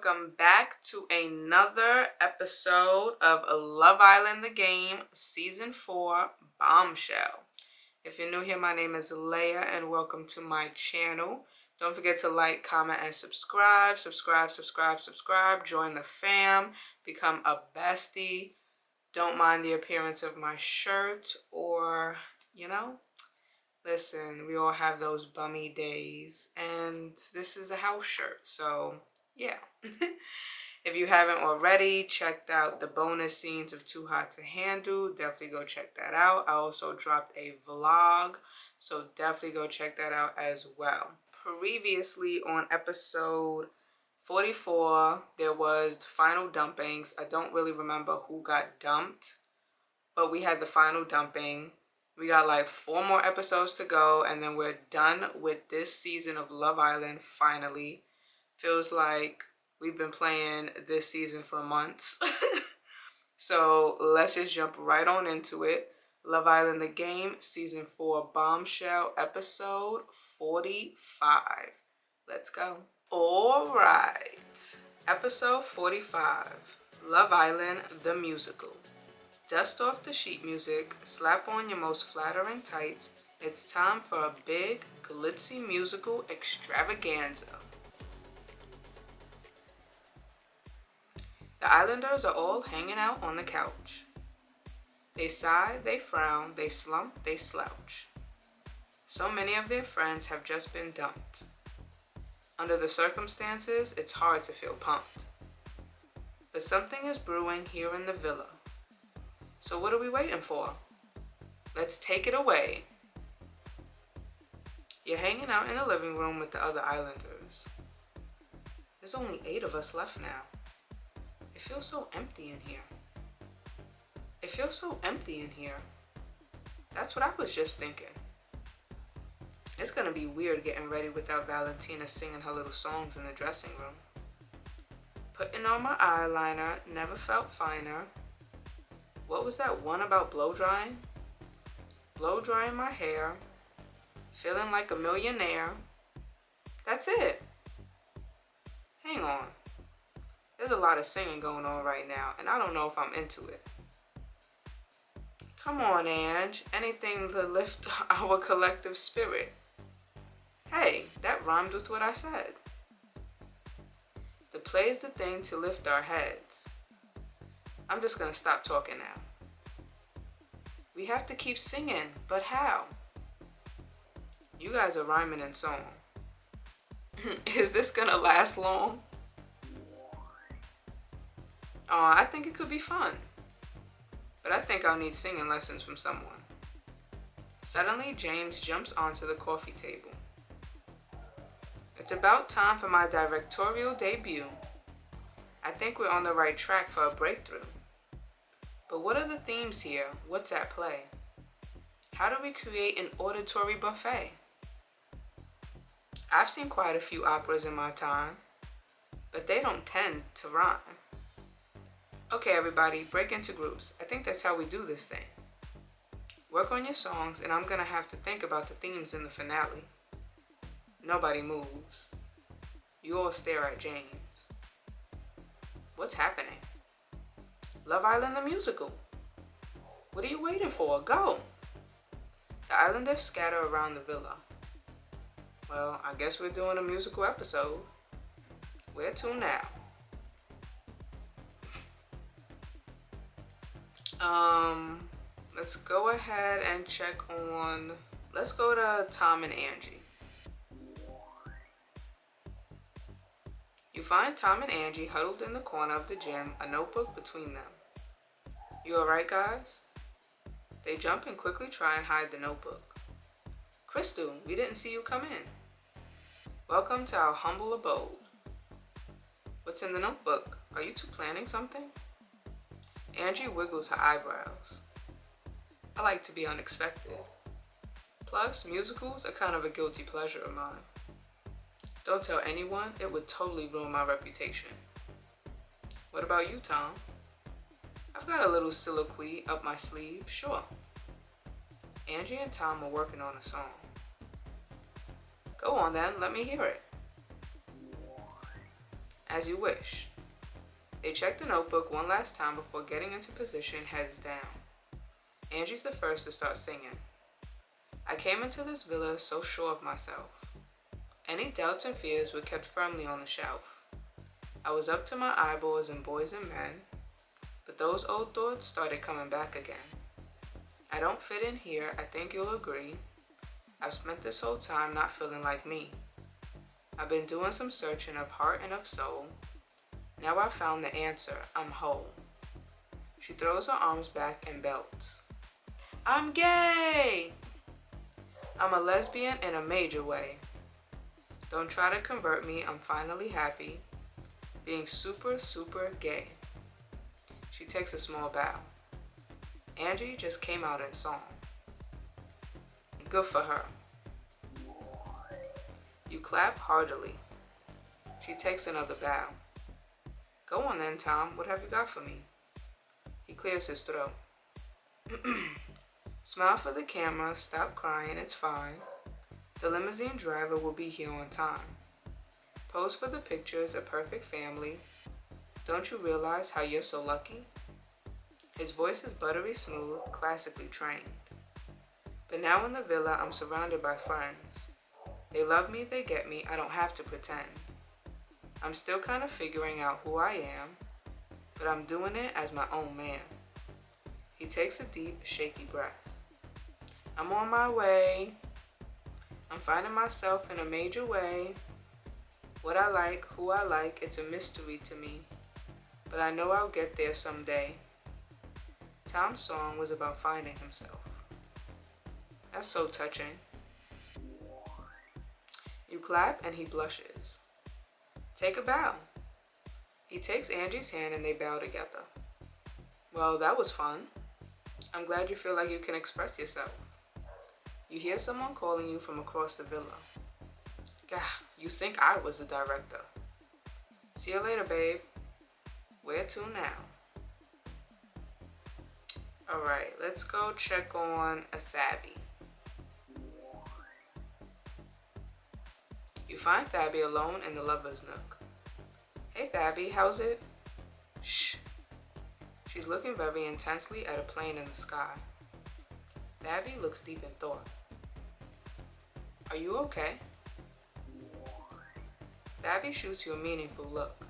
welcome back to another episode of Love Island the Game Season 4 Bombshell. If you're new here, my name is Leia and welcome to my channel. Don't forget to like, comment, and subscribe. Subscribe. Join the fam. Become a bestie. Don't mind the appearance of my shirt or, listen, we all have those bummy days, and this is a house shirt, so yeah. If you haven't already checked out the bonus scenes of Too Hot to Handle, definitely go check that out. I also dropped a vlog, so definitely go check that out as well. Previously on episode 44, there was the final dumpings. I don't really remember who got dumped, but we had the final dumping. We got like 4 more episodes to go, and then we're done with this season of Love Island finally. Feels like we've been playing this season for months. So let's just jump right on into it. Love Island the Game, Season 4 Bombshell, Episode 45. Let's go. Alright, Episode 45, Love Island the Musical. Dust off the sheet music, slap on your most flattering tights. It's time for a big, glitzy musical extravaganza. The Islanders are all hanging out on the couch. They sigh, they frown, they slump, they slouch. So many of their friends have just been dumped. Under the circumstances, it's hard to feel pumped. But something is brewing here in the villa. So what are we waiting for? Let's take it away. You're hanging out in the living room with the other Islanders. There's only 8 of us left now. It feels so empty in here. That's what I was just thinking. It's gonna be weird getting ready without Valentina singing her little songs in the dressing room. Putting on my eyeliner, never felt finer. What was that one about blow drying? Blow drying my hair, feeling like a millionaire. That's it. Hang on. There's a lot of singing going on right now, and I don't know if I'm into it. Come on, Ange. Anything to lift our collective spirit. Hey, that rhymed with what I said. The play's the thing to lift our heads. I'm just gonna stop talking now. We have to keep singing, but how? You guys are rhyming in song. Is this gonna last long? I think it could be fun. But I think I'll need singing lessons from someone. Suddenly, James jumps onto the coffee table. It's about time for my directorial debut. I think we're on the right track for a breakthrough. But what are the themes here? What's at play? How do we create an auditory buffet? I've seen quite a few operas in my time, but they don't tend to rhyme. Okay, everybody, break into groups. I think that's how we do this thing. Work on your songs, and I'm gonna have to think about the themes in the finale. Nobody moves. You all stare at James. What's happening? Love Island the Musical. What are you waiting for? Go! The Islanders scatter around the villa. Well, I guess we're doing a musical episode. Where to now? Let's go ahead and check on... Let's go to Tom and Angie. You find Tom and Angie huddled in the corner of the gym, a notebook between them. You alright, guys? They jump and quickly try and hide the notebook. Crystal, we didn't see you come in. Welcome to our humble abode. What's in the notebook? Are you two planning something? Angie wiggles her eyebrows. I like to be unexpected. Plus, musicals are kind of a guilty pleasure of mine. Don't tell anyone, it would totally ruin my reputation. What about you, Tom? I've got a little soliloquy up my sleeve, sure. Angie and Tom are working on a song. Go on then, let me hear it. As you wish. They check the notebook one last time before getting into position, heads down. Angie's the first to start singing. I came into this villa so sure of myself. Any doubts and fears were kept firmly on the shelf. I was up to my eyeballs in boys and men, but those old thoughts started coming back again. I don't fit in here, I think you'll agree. I've spent this whole time not feeling like me. I've been doing some searching of heart and of soul. Now I've found the answer, I'm whole. She throws her arms back and belts. I'm gay! I'm a lesbian in a major way. Don't try to convert me, I'm finally happy. Being super, super gay. She takes a small bow. Angie just came out in song. Good for her. You clap heartily. She takes another bow. Go on then, Tom, what have you got for me? He clears his throat. Smile for the camera, stop crying, it's fine. The limousine driver will be here on time. Pose for the pictures, a perfect family. Don't you realize how you're so lucky? His voice is buttery smooth, classically trained. But now in the villa, I'm surrounded by friends. They love me, they get me, I don't have to pretend. I'm still kind of figuring out who I am, but I'm doing it as my own man. He takes a deep, shaky breath. I'm on my way. I'm finding myself in a major way. What I like, who I like, it's a mystery to me. But I know I'll get there someday. Tom's song was about finding himself. That's so touching. You clap and he blushes. Take a bow. He takes Angie's hand and they bow together. Well, that was fun. I'm glad you feel like you can express yourself. You hear someone calling you from across the villa. Gah, you think I was the director. See you later, babe. Where to now? Alright, let's go check on a Thabby. You find Thabby alone in the lover's nook. Hey Thabby, how's it? Shh. She's looking very intensely at a plane in the sky. Thabby looks deep in thought. Are you okay? Thabby shoots you a meaningful look.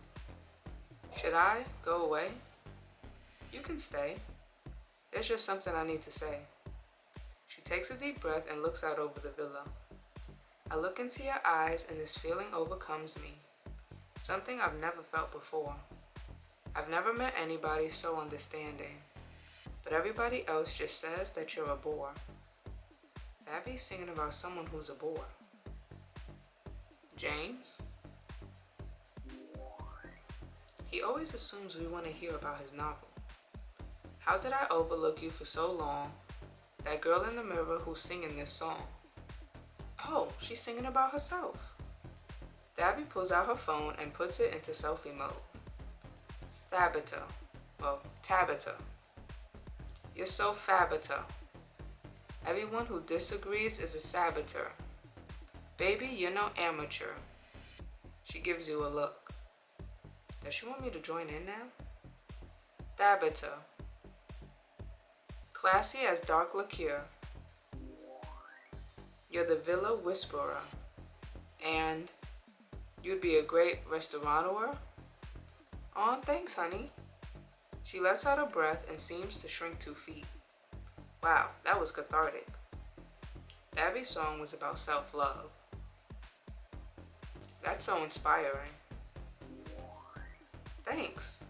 Should I go away? You can stay. There's just something I need to say. She takes a deep breath and looks out over the villa. I look into your eyes and this feeling overcomes me. Something I've never felt before. I've never met anybody so understanding. But everybody else just says that you're a bore. Thabby's singing about someone who's a bore. James? He always assumes we want to hear about his novel. How did I overlook you for so long? That girl in the mirror who's singing this song. Oh, she's singing about herself. Thabby pulls out her phone and puts it into selfie mode. Tabitha. You're so fabita. Everyone who disagrees is a saboteur. Baby, you're no amateur. She gives you a look. Does she want me to join in now? Tabitha. Classy as dark liqueur. You're the villa whisperer. And you'd be a great restaurateur? Aw, thanks, honey. She lets out a breath and seems to shrink 2 feet. Wow, that was cathartic. Thabby's song was about self-love. That's so inspiring. Thanks.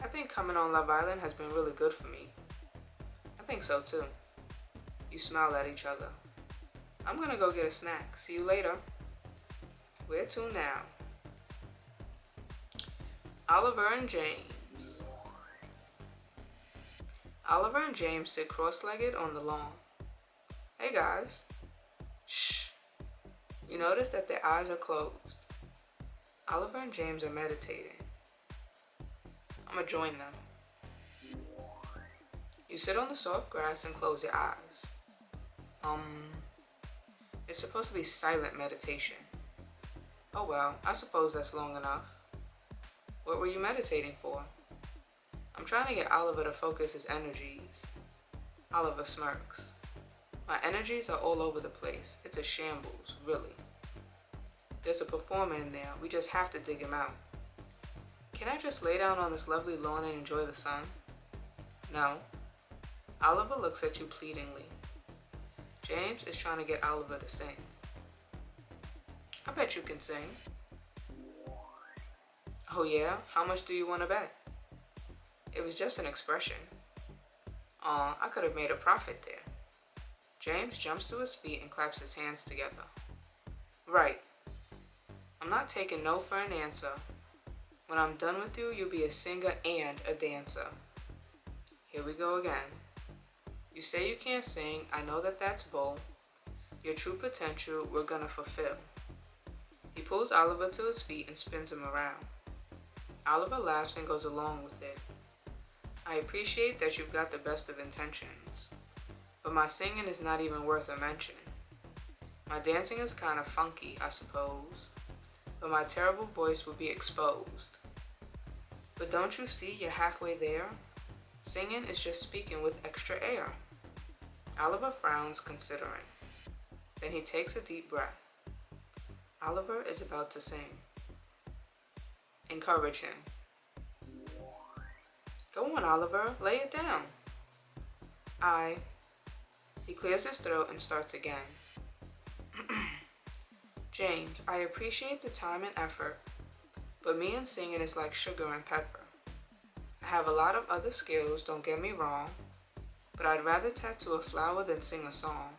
I think coming on Love Island has been really good for me. I think so too. You smile at each other. I'm gonna go get a snack. See you later. Where to now? Oliver and James. Oliver and James sit cross-legged on the lawn. Hey guys. Shh. You notice that their eyes are closed. Oliver and James are meditating. I'm gonna join them. You sit on the soft grass and close your eyes. It's supposed to be silent meditation. Oh well, I suppose that's long enough. What were you meditating for? I'm trying to get Oliver to focus his energies. Oliver smirks. My energies are all over the place. It's a shambles, really. There's a performer in there. We just have to dig him out. Can I just lay down on this lovely lawn and enjoy the sun? No. Oliver looks at you pleadingly. James is trying to get Oliver to sing. I bet you can sing. Oh yeah? How much do you want to bet? It was just an expression. Aw, I could have made a profit there. James jumps to his feet and claps his hands together. Right. I'm not taking no for an answer. When I'm done with you, you'll be a singer and a dancer. Here we go again. You say you can't sing, I know that that's bull. Your true potential, we're gonna fulfill. He pulls Oliver to his feet and spins him around. Oliver laughs and goes along with it. I appreciate that you've got the best of intentions, but my singing is not even worth a mention. My dancing is kind of funky, I suppose, but my terrible voice will be exposed. But don't you see you're halfway there? Singing is just speaking with extra air. Oliver frowns, considering. Then he takes a deep breath. Oliver is about to sing. Encourage him. Go on, Oliver, lay it down. He clears his throat and starts again. James, I appreciate the time and effort, but me and singing is like sugar and pepper. I have a lot of other skills, don't get me wrong, but I'd rather tattoo a flower than sing a song.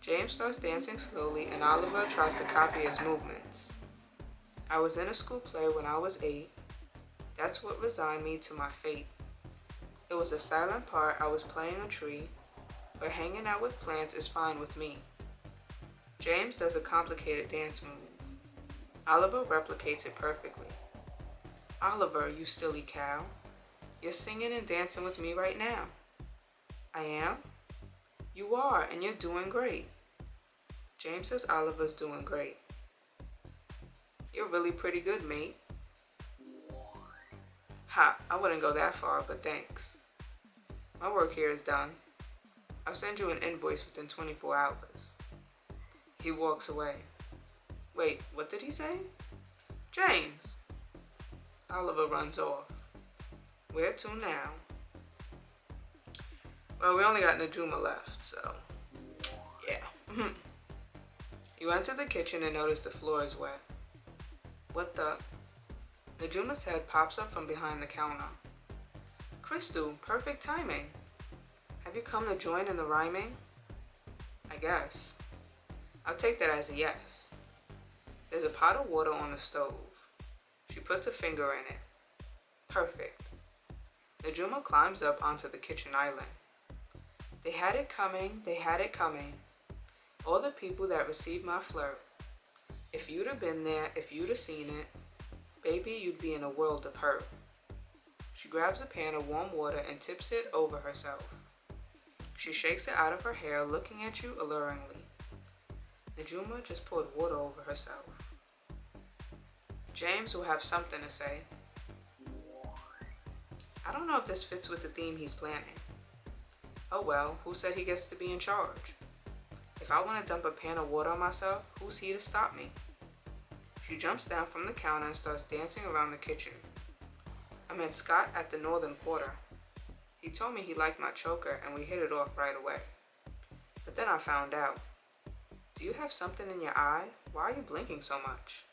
James starts dancing slowly and Oliver tries to copy his movements. I was in a school play when I was 8. That's what resigned me to my fate. It was a silent part, I was playing a tree, but hanging out with plants is fine with me. James does a complicated dance move. Oliver replicates it perfectly. Oliver, you silly cow. You're singing and dancing with me right now. I am? You are, and you're doing great. James says Oliver's doing great. You're really pretty good, mate. Ha, I wouldn't go that far, but thanks. My work here is done. I'll send you an invoice within 24 hours. He walks away. Wait, what did he say? James! Oliver runs off. Where to now? Well, we only got Najuma left, so yeah. You enter the kitchen and notice the floor is wet. What the? Najuma's head pops up from behind the counter. Crystal, perfect timing. Have you come to join in the rhyming? I guess. I'll take that as a yes. There's a pot of water on the stove. She puts a finger in it. Perfect. Najuma climbs up onto the kitchen island. They had it coming, they had it coming. All the people that received my flirt. If you'd have been there, if you'd have seen it, baby, you'd be in a world of hurt. She grabs a pan of warm water and tips it over herself. She shakes it out of her hair, looking at you alluringly. Najuma just poured water over herself. James will have something to say. I don't know if this fits with the theme he's planning. Oh well, who said he gets to be in charge? If I want to dump a pan of water on myself, who's he to stop me? She jumps down from the counter and starts dancing around the kitchen. I met Scott at the Northern Quarter. He told me he liked my choker and we hit it off right away. But then I found out. Do you have something in your eye? Why are you blinking so much?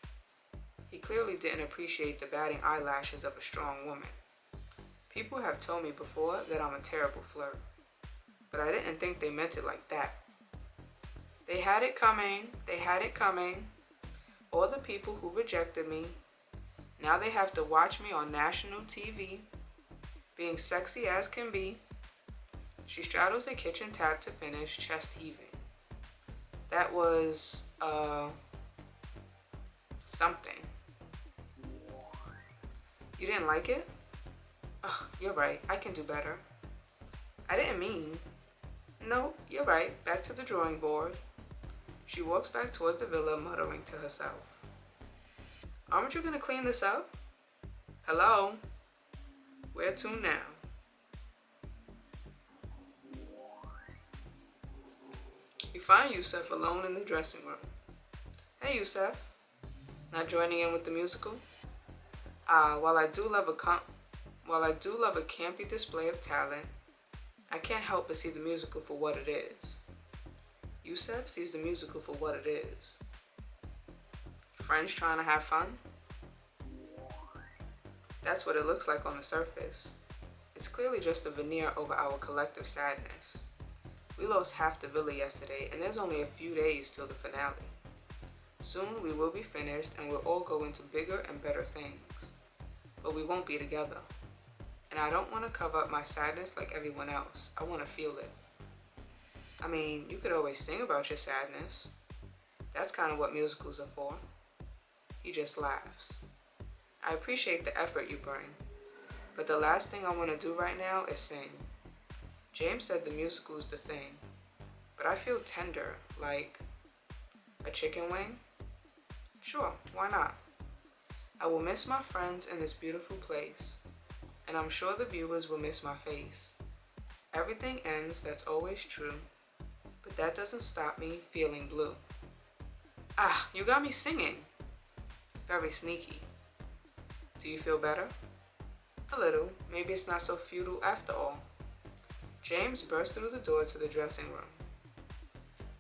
He clearly didn't appreciate the batting eyelashes of a strong woman. People have told me before that I'm a terrible flirt, but I didn't think they meant it like that. They had it coming, they had it coming. All the people who rejected me, now they have to watch me on national TV, being sexy as can be. She straddles the kitchen tap to finish, chest heaving. That was, something. You didn't like it? Ugh, you're right, I can do better. I didn't mean. No, you're right, back to the drawing board. She walks back towards the villa, muttering to herself. Aren't you gonna clean this up? Hello? Where to now? You find Yusef alone in the dressing room. Hey Yusef, not joining in with the musical? While I do love a campy display of talent, I can't help but see the musical for what it is. Yusef sees the musical for what it is. Friends trying to have fun? That's what it looks like on the surface. It's clearly just a veneer over our collective sadness. We lost half the villa yesterday, and there's only a few days till the finale. Soon we will be finished and we'll all go into bigger and better things. But we won't be together. And I don't want to cover up my sadness like everyone else. I want to feel it. I mean, you could always sing about your sadness. That's kind of what musicals are for. He just laughs. I appreciate the effort you bring, but the last thing I want to do right now is sing. James said the musical's the thing, but I feel tender, like a chicken wing? Sure, why not? I will miss my friends in this beautiful place, and I'm sure the viewers will miss my face. Everything ends, that's always true, but that doesn't stop me feeling blue. Ah, you got me singing. Very sneaky. Do you feel better? A little. Maybe it's not so futile after all. James burst through the door to the dressing room.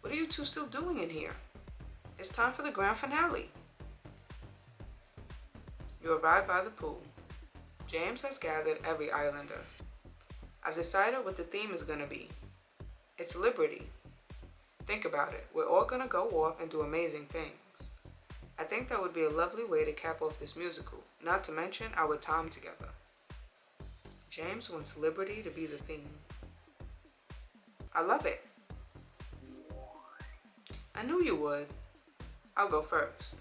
What are you two still doing in here? It's time for the grand finale. You arrive by the pool. James has gathered every islander. I've decided what the theme is going to be. It's liberty. Think about it. We're all going to go off and do amazing things. I think that would be a lovely way to cap off this musical, not to mention our time together. James wants liberty to be the theme. I love it. I knew you would. I'll go first.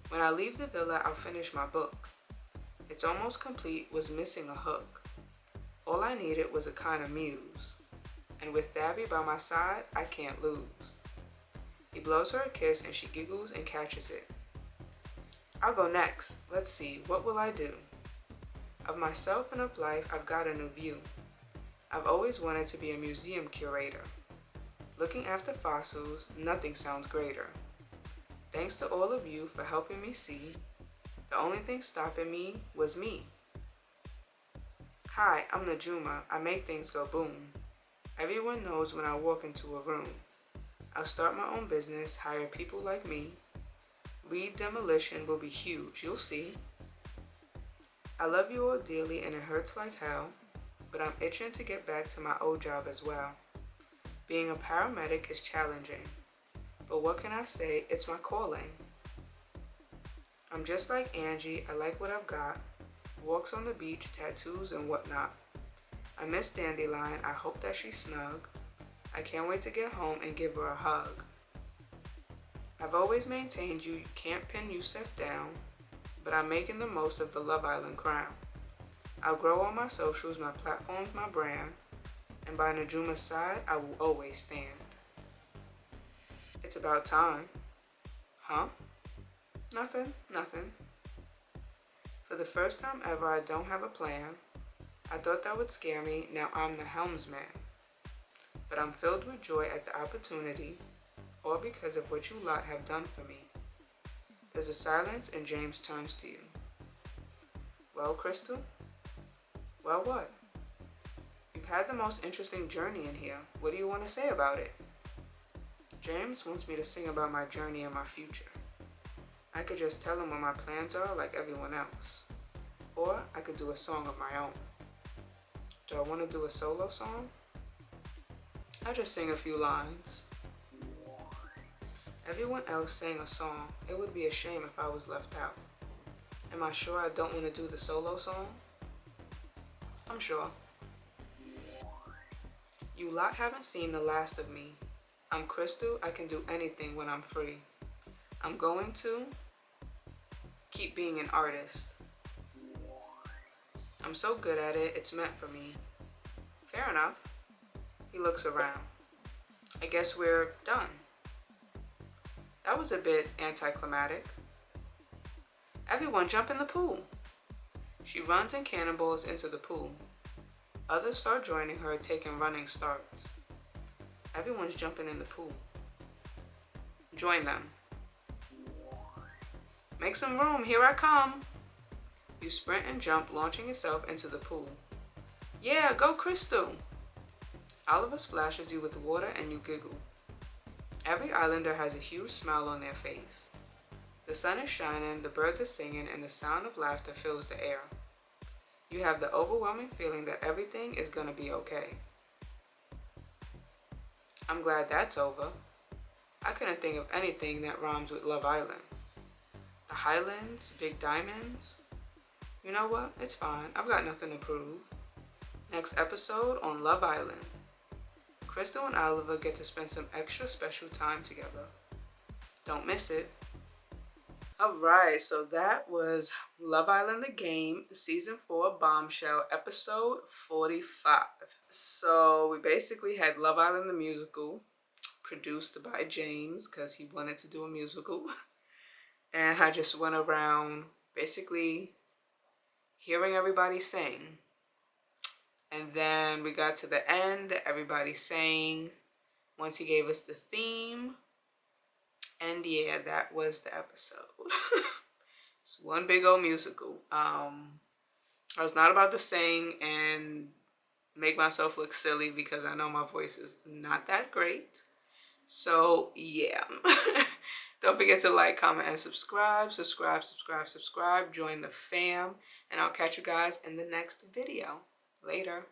When I leave the villa, I'll finish my book. It's almost complete, was missing a hook. All I needed was a kind of muse. And with Thabby by my side, I can't lose. He blows her a kiss and she giggles and catches it. I'll go next. Let's see, what will I do? Of myself and of life, I've got a new view. I've always wanted to be a museum curator. Looking after fossils, nothing sounds greater. Thanks to all of you for helping me see. The only thing stopping me was me. Hi, I'm Najuma. I make things go boom. Everyone knows when I walk into a room. I'll start my own business, hire people like me. Read Demolition will be huge, you'll see. I love you all dearly and it hurts like hell, but I'm itching to get back to my old job as well. Being a paramedic is challenging, but what can I say, it's my calling. I'm just like Angie, I like what I've got. Walks on the beach, tattoos and whatnot. I miss Dandelion, I hope that she's snug. I can't wait to get home and give her a hug. I've always maintained you can't pin Yusef down, but I'm making the most of the Love Island crown. I'll grow on my socials, my platforms, my brand, and by Najuma's side, I will always stand. It's about time. Huh? Nothing. For the first time ever, I don't have a plan. I thought that would scare me, now I'm the helmsman. But I'm filled with joy at the opportunity, all because of what you lot have done for me. There's a silence and James turns to you. Well, Crystal? Well, what? You've had the most interesting journey in here. What do you want to say about it? James wants me to sing about my journey and my future. I could just tell him what my plans are like everyone else. Or I could do a song of my own. Do I want to do a solo song? I'll just sing a few lines. Everyone else sang a song. It would be a shame if I was left out. Am I sure I don't want to do the solo song? I'm sure. You lot haven't seen the last of me. I'm Crystal, I can do anything when I'm free. I'm going to keep being an artist. I'm so good at it, it's meant for me. Fair enough. He looks around. I guess we're done. That was a bit anticlimactic. Everyone jump in the pool. She runs and cannonballs into the pool. Others start joining her, taking running starts. Everyone's jumping in the pool. Join them. Make some room, here I come. You sprint and jump, launching yourself into the pool. Yeah, go Crystal. Oliver splashes you with the water and you giggle. Every islander has a huge smile on their face. The sun is shining, the birds are singing, and the sound of laughter fills the air. You have the overwhelming feeling that everything is gonna be okay. I'm glad that's over. I couldn't think of anything that rhymes with Love Island. The Highlands, Big Diamonds. You know what? It's fine. I've got nothing to prove. Next episode on Love Island. Crystal and Oliver get to spend some extra special time together. Don't miss it. Alright, so that was Love Island the Game, Season 4 Bombshell, Episode 45. So we basically had Love Island the Musical, produced by James, because he wanted to do a musical. And I just went around basically hearing everybody sing. And then we got to the end, everybody sang once he gave us the theme. And yeah, that was the episode. It's one big old musical. I was not about to sing and make myself look silly because I know my voice is not that great. So yeah. Don't forget to like, comment, and subscribe. Subscribe. Join the fam. And I'll catch you guys in the next video. Later.